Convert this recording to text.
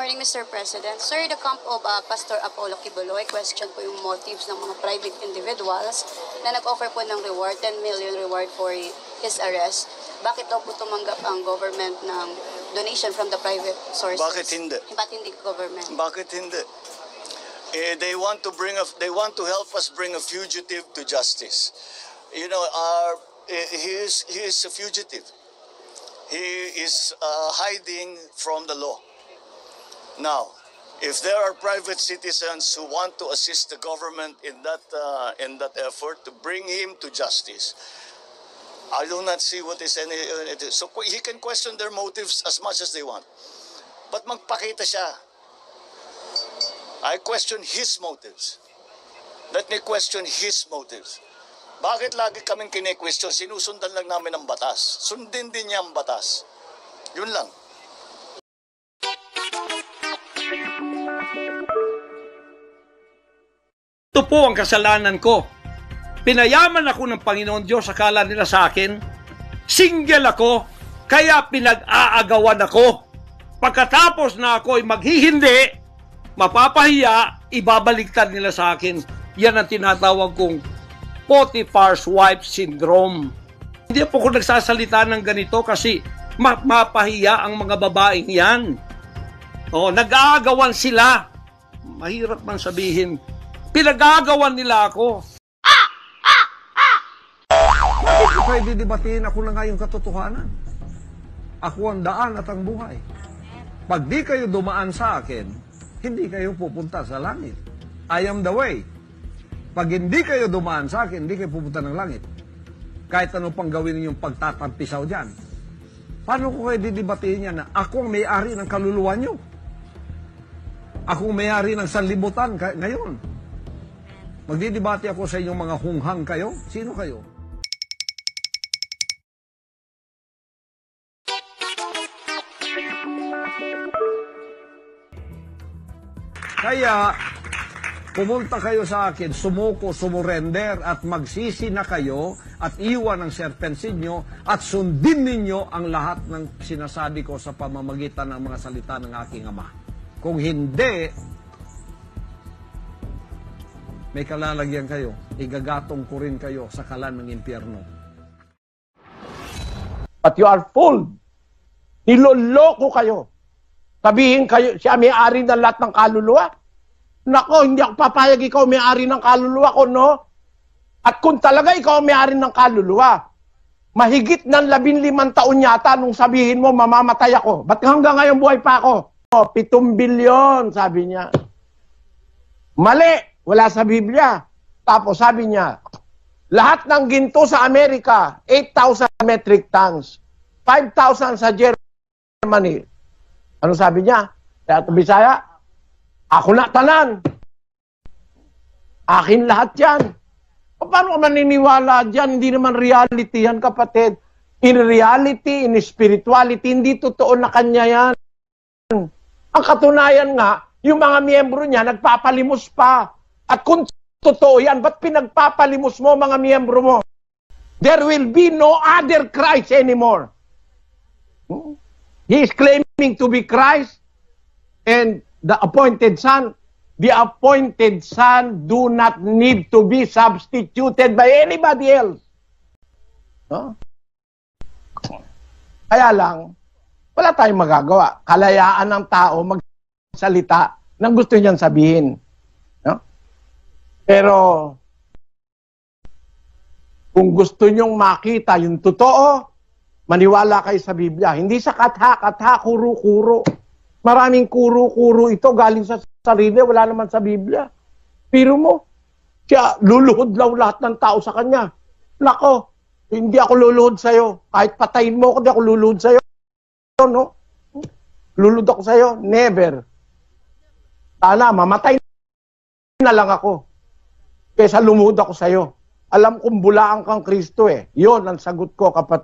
morning, Mr. President. Sir, the camp of Pastor Apollo Kibuloy, question po yung motives ng mga private individuals na nag-offer po ng reward, 10 million reward for his arrest. Bakit daw po tumanggap ang government ng donation from the private sources? Bakit hindi? Ba't hindi government? Bakit hindi? They want to help us bring a fugitive to justice. You know, he is a fugitive. He is hiding from the law. Now, if there are private citizens who want to assist the government in that effort to bring him to justice, I do not see what is any. So he can question their motives as much as they want, but magpakita siya. I question his motives. Let me question his motives. Bakit lagi kaming kine-question? Sinusundan lang namin ang batas. Sundin din niya ang batas. Yun lang. Ito po ang kasalanan ko. Pinayaman ako ng Panginoon Diyos, akala nila sa akin. Single ako, kaya pinag-aagawan ako. Pagkatapos na ako ay maghihindi, mapapahiya, ibabaliktad nila sa akin. Yan ang tinatawag kong Potiphar's wife syndrome. Hindi po ako nagsasalita ng ganito kasi mapahiya ang mga babaeng yan. Nag-aagawan sila. Mahirap man sabihin. Pinag-aagawan nila ako. Bakit ko kayo didibatiin? Ako na nga yung katotohanan. Ako ang daan at ang buhay. Pag di kayo dumaan sa akin, hindi kayo pupunta sa langit. I am the way. Pag hindi kayo dumaan sa akin, hindi kayo pupunta ng langit. Kahit ano pang gawin ninyong pagtatampisaw dyan. Paano ko kayo didibatiin yan na ako ang may-ari ng kaluluwa nyo? Ako ang may-ari ng sanlibutan ngayon. Magdidibati ako sa inyong mga hunghang kayo? Sino kayo? Kaya, pumunta kayo sa akin, sumuko, sumurender, at magsisi na kayo, at iwan ang serpensin nyo, at sundin ninyo ang lahat ng sinasabi ko sa pamamagitan ng mga salita ng aking Ama. Kung hindi, may kalalagyan kayo, igagatong ko rin kayo sa kalan ng impyerno. But you are fooled. Niloloko kayo. Sabihin kayo, siya may-ari ng lahat ng kaluluwa. Nako, hindi ako papayag ikaw may-ari ng kaluluwa ko, no? At kung talaga ikaw may-ari ng kaluluwa, mahigit ng 15 taon yata nung sabihin mo, mamamatay ako. Ba't hanggang ngayon buhay pa ako? 7 bilyon, sabi niya. Mali, wala sa Biblia. Tapos sabi niya, lahat ng ginto sa Amerika, 8,000 metric tons. 5,000 sa Germany. Ano sabi niya? Kaya ito Bisaya, ako na tanan. Akin lahat yan. Paano ka maniniwala dyan? Hindi naman reality yan, kapatid. In reality, in spirituality, hindi totoo na kanya yan. Ang katunayan nga, yung mga miyembro niya, nagpapalimos pa. At kung totoo yan, ba't pinagpapalimos mo mga miyembro mo? There will be no other Christ anymore. He is claiming to be Christ and the appointed Son. The appointed Son do not need to be substituted by anybody else. No? Kaya lang, wala tayong magagawa. Kalayaan ng tao magsalita ng gusto niyang sabihin. No? Pero, kung gusto niyong makita yung totoo, maniwala kayo sa Biblia. Hindi sa katha, kuro-kuro. Maraming kuro-kuro ito galing sa sarili, wala naman sa Biblia. Pero mo, siya luluhod daw lahat ng tao sa kanya. Nako, hindi ako luluhod sa'yo. Kahit patayin mo ako, hindi ako luluhod sa'yo. No? Luluhod ako sa'yo? Never. Sana, mamatay na lang ako. Kesa lumuhod ako sa'yo. Alam kong bulaan kang Kristo eh. Yun ang sagot ko, kapatid.